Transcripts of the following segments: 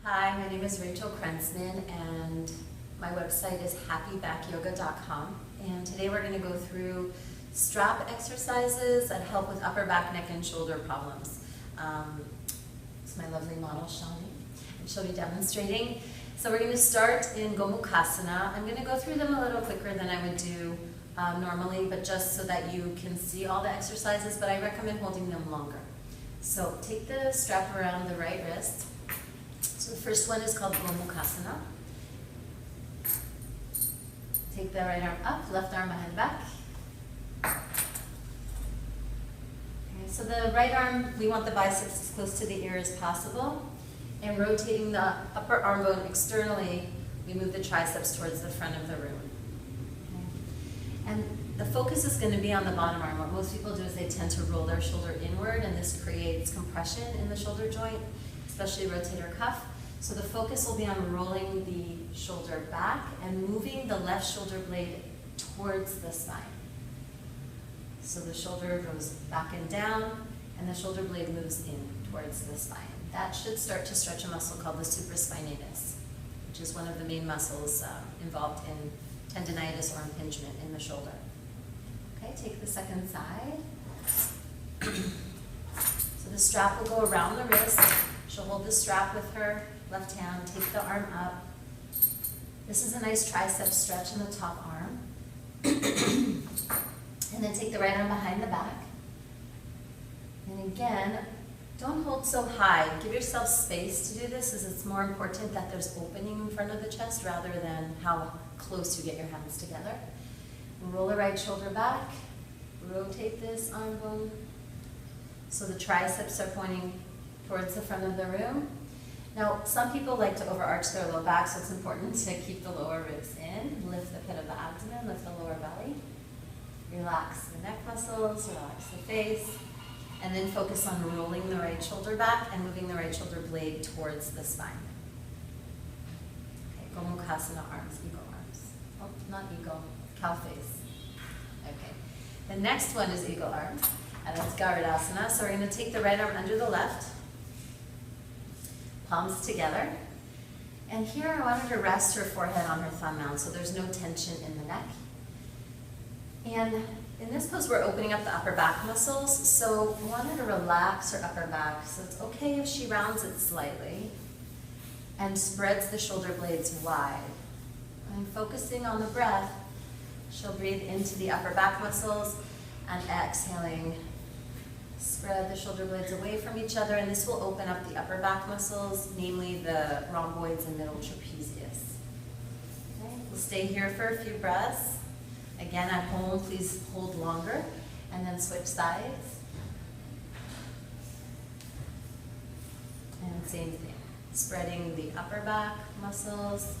Hi, my name is Rachel Krensman and my website is happybackyoga.com, and today we're going to go through strap exercises that help with upper back, neck, and shoulder problems. It's my lovely model, Shawnee, and she'll be demonstrating. So we're going to start in Gomukhasana. I'm going to go through them a little quicker than I would do normally, but just so that you can see all the exercises, but I recommend holding them longer. So take the strap around the right wrist. So the first one is called Gomukhasana. Take the right arm up, left arm behind back. Okay, so the right arm, we want the biceps as close to the ear as possible. And rotating the upper arm bone externally, we move the triceps towards the front of the room. Okay. And the focus is going to be on the bottom arm. What most people do is they tend to roll their shoulder inward, and this creates compression in the shoulder joint, especially rotator cuff. So the focus will be on rolling the shoulder back and moving the left shoulder blade towards the spine. So the shoulder goes back and down, and the shoulder blade moves in towards the spine. That should start to stretch a muscle called the supraspinatus, which is one of the main muscles involved in tendinitis or impingement in the shoulder. Okay, take the second side. So the strap will go around the wrist. She'll hold the strap with her left hand, take the arm up. This is a nice tricep stretch in the top arm. And then take the right arm behind the back. And again, don't hold so high. Give yourself space to do this, as it's more important that there's opening in front of the chest rather than how close you get your hands together. Roll the right shoulder back. Rotate this arm bone so the triceps are pointing towards the front of the room. Now, some people like to overarch their low back, so it's important to keep the lower ribs in. Lift the pit of the abdomen, lift the lower belly. Relax the neck muscles, relax the face, and then focus on rolling the right shoulder back and moving the right shoulder blade towards the spine. Okay, Gomukhasana arms, eagle arms. Oh, not eagle, cow face. Okay, the next one is eagle arms, and it's Garudasana. So we're going to take the right arm under the left, palms together. And here I want her to rest her forehead on her thumb mound so there's no tension in the neck. And in this pose, we're opening up the upper back muscles, so we want her to relax her upper back. So it's okay if she rounds it slightly and spreads the shoulder blades wide. And focusing on the breath, she'll breathe into the upper back muscles and exhaling, spread the shoulder blades away from each other, and this will open up the upper back muscles, namely the rhomboids and middle trapezius. Okay, we'll stay here for a few breaths. Again, at home, please hold longer, and then switch sides. And same thing, spreading the upper back muscles.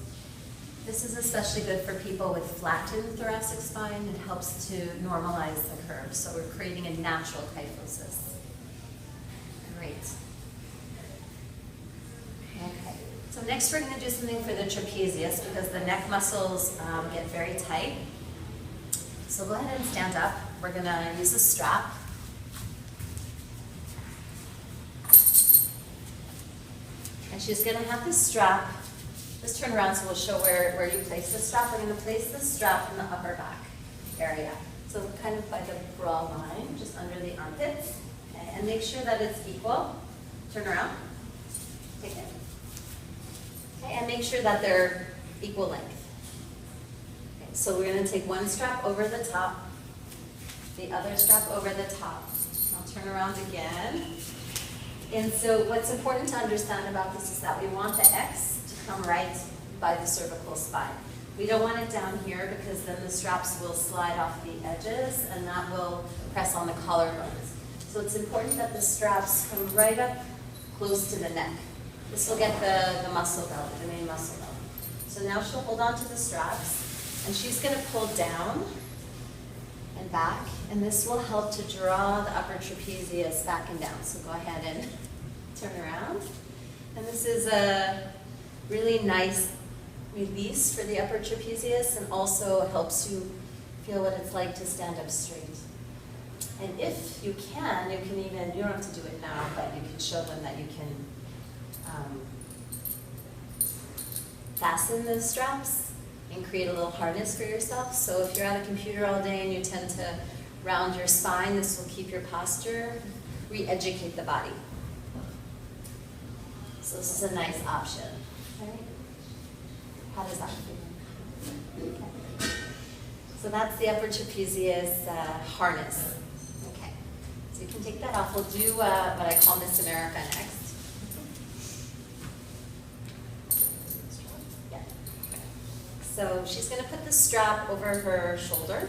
This is especially good for people with flattened thoracic spine. It helps to normalize the curve, so we're creating a natural kyphosis. Great. Okay, so next we're going to do something for the trapezius because the neck muscles get very tight. So go ahead and stand up. We're going to use a strap. And she's going to have this strap. Just turn around so we'll show where you place the strap. We're going to place the strap in the upper back area. So kind of by the bra line, just under the armpits. Okay, and make sure that it's equal. Turn around. Take it. Okay, and make sure that they're equal length. So we're going to take one strap over the top, the other strap over the top. I'll turn around again. And so what's important to understand about this is that we want the X to come right by the cervical spine. We don't want it down here because then the straps will slide off the edges and that will press on the collarbones. So it's important that the straps come right up close to the neck. This will get the muscle belly, the main muscle belly. So now she'll hold on to the straps. And she's going to pull down and back, and this will help to draw the upper trapezius back and down. So go ahead and turn around. And this is a really nice release for the upper trapezius and also helps you feel what it's like to stand up straight. And if you can even, you don't have to do it now, but you can show them that you can fasten the straps and create a little harness for yourself. So if you're at a computer all day and you tend to round your spine, this will keep your posture, re-educate the body. So this is a nice option. Right? How does that feel? Okay. So that's the upper trapezius harness. Okay. So you can take that off. We'll do what I call Miss America next. So she's going to put the strap over her shoulder,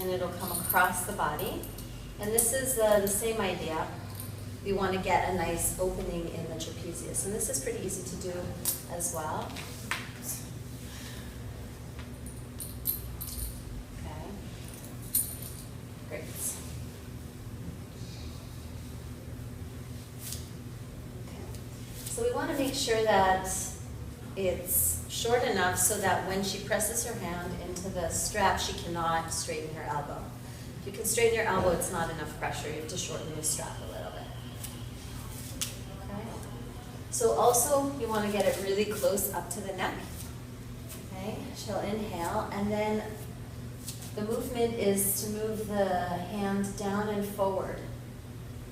and it'll come across the body. And this is the same idea. We want to get a nice opening in the trapezius. And this is pretty easy to do as well. Okay. Great. Okay. So we want to make sure that it's short enough so that when she presses her hand into the strap, she cannot straighten her elbow. If you can straighten your elbow, it's not enough pressure. You have to shorten the strap a little bit. Okay. So also, you want to get it really close up to the neck. Okay. She'll inhale, and then the movement is to move the hand down and forward.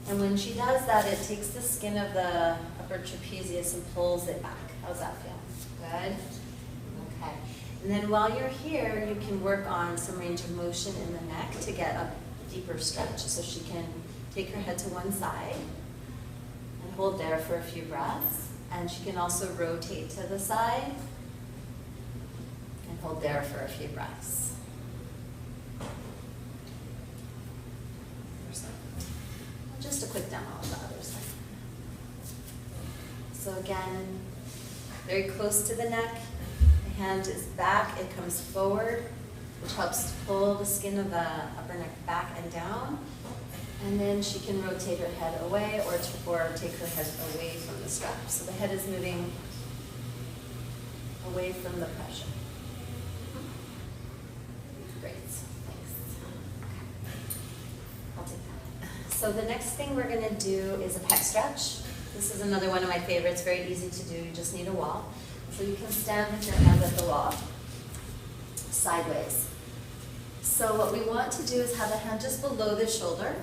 And when she does that, it takes the skin of the upper trapezius and pulls it back. How's that feel? Good. Okay. And then while you're here, you can work on some range of motion in the neck to get a deeper stretch. So she can take her head to one side and hold there for a few breaths. And she can also rotate to the side and hold there for a few breaths. Just a quick demo of the other side. So again, very close to the neck. The hand is back, it comes forward, which helps to pull the skin of the upper neck back and down. And then she can rotate her head away or take her head away from the strap. So the head is moving away from the pressure. Great, thanks. Okay. I'll take that. So the next thing we're going to do is a pec stretch. This is another one of my favorites, very easy to do. You just need a wall. So you can stand with your hands at the wall, sideways. So what we want to do is have the hand just below the shoulder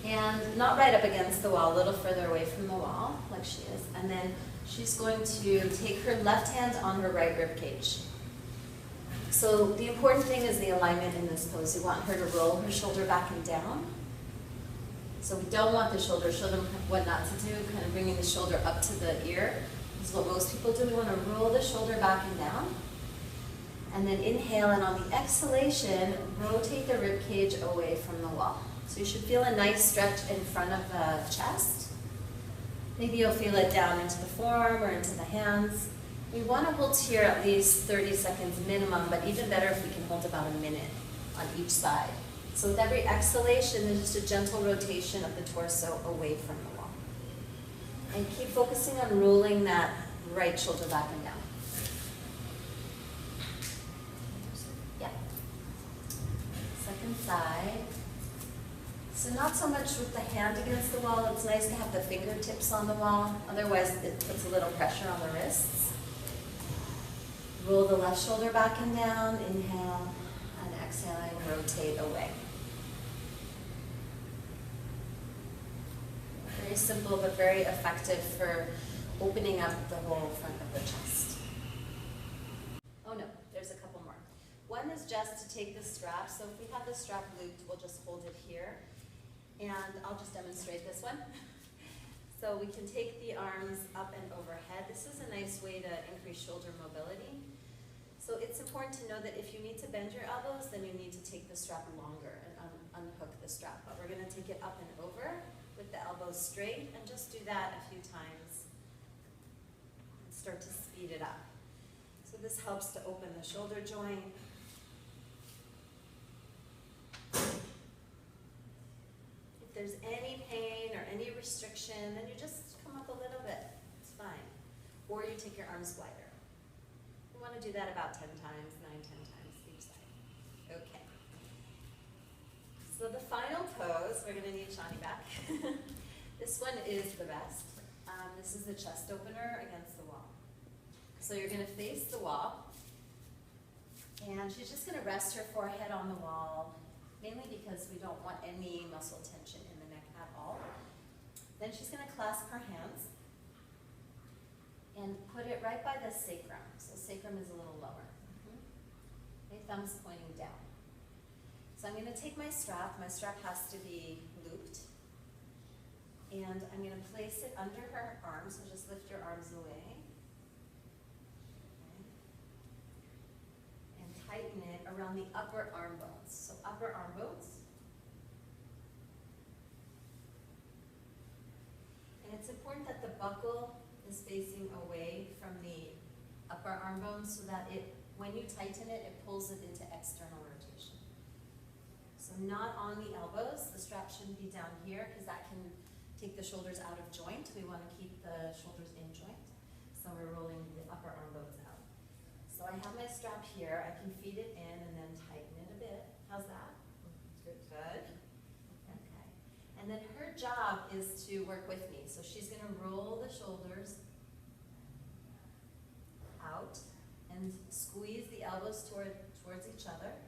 and not right up against the wall, a little further away from the wall, like she is. And then she's going to take her left hand on her right rib cage. So the important thing is the alignment in this pose. You want her to roll her shoulder back and down. So we don't want the shoulder, show them what not to do, kind of bringing the shoulder up to the ear. This is what most people do. We want to roll the shoulder back and down. And then inhale, and on the exhalation, rotate the rib cage away from the wall. So you should feel a nice stretch in front of the chest. Maybe you'll feel it down into the forearm or into the hands. We want to hold here at least 30 seconds minimum, but even better if we can hold about a minute on each side. So with every exhalation, there's just a gentle rotation of the torso away from the wall. And keep focusing on rolling that right shoulder back and down. Yeah. Second side. So not so much with the hand against the wall. It's nice to have the fingertips on the wall. Otherwise, it puts a little pressure on the wrists. Roll the left shoulder back and down. Inhale, and exhaling, rotate away. Very simple, but very effective for opening up the whole front of the chest. Oh no, there's a couple more. One is just to take the strap. So if we have the strap looped, we'll just hold it here. And I'll just demonstrate this one. So we can take the arms up and overhead. This is a nice way to increase shoulder mobility. So it's important to know that if you need to bend your elbows, then you need to take the strap longer and unhook the strap. But we're going to take it up and over with the elbows straight, and just do that a few times and start to speed it up. So this helps to open the shoulder joint. If there's any pain or any restriction, then you just come up a little bit. It's fine. Or you take your arms wider. You want to do that about 10 times, 9, 10 times each side. Okay. So the final pose, we're going to need Shani back. This one is the best. This is the chest opener against the wall. So you're gonna face the wall, and she's just gonna rest her forehead on the wall, mainly because we don't want any muscle tension in the neck at all. Then she's gonna clasp her hands and put it right by the sacrum. So sacrum is a little lower. Okay, thumbs pointing down. So I'm gonna take my strap has to be looped, and I'm gonna place it under her arms, so just lift your arms away. And tighten it around the upper arm bones. So upper arm bones. And it's important that the buckle is facing away from the upper arm bones so that when you tighten it, it pulls it into external rotation. So not on the elbows. The strap shouldn't be down here because that can take the shoulders out of joint. We want to keep the shoulders in joint. So we're rolling the upper arm bones out. So I have my strap here. I can feed it in and then tighten it a bit. How's that? Good. Okay. And then her job is to work with me. So she's going to roll the shoulders out and squeeze the elbows towards each other.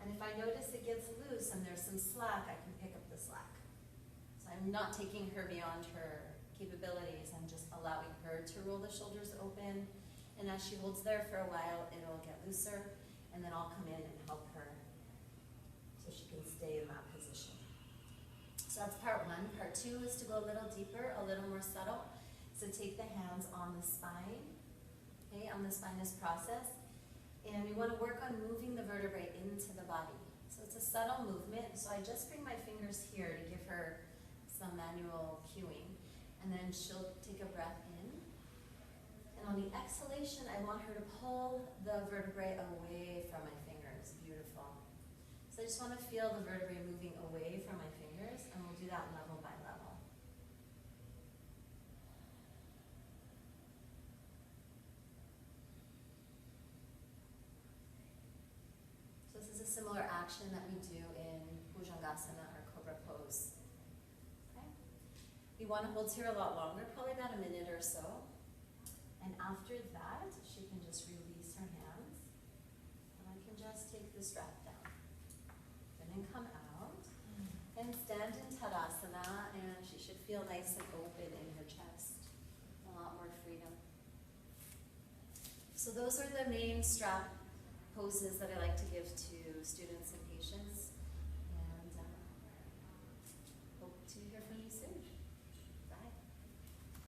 And if I notice it gets loose and there's some slack, I can pick up the slack. So I'm not taking her beyond her capabilities. I'm just allowing her to roll the shoulders open. And as she holds there for a while, it'll get looser. And then I'll come in and help her so she can stay in that position. So that's part one. Part two is to go a little deeper, a little more subtle. So take the hands on the spine, okay, on the spinous process. And we want to work on moving the vertebrae into the body. So it's a subtle movement. So I just bring my fingers here to give her some manual cueing. And then she'll take a breath in. And on the exhalation, I want her to pull the vertebrae away from my fingers. Beautiful. So I just want to feel the vertebrae moving away from my fingers, and we'll do that level by level. So this is a similar action that we do in Bhujangasana or Cobra Pose. Okay? We want to hold here a lot longer, probably about a minute or so. And after that, she can just release her hands. And I can just take the strap down. And then come out. And stand in Tadasana, and she should feel nice and open in her chest. A lot more freedom. So those are the main strap poses that I like to give to students and patients.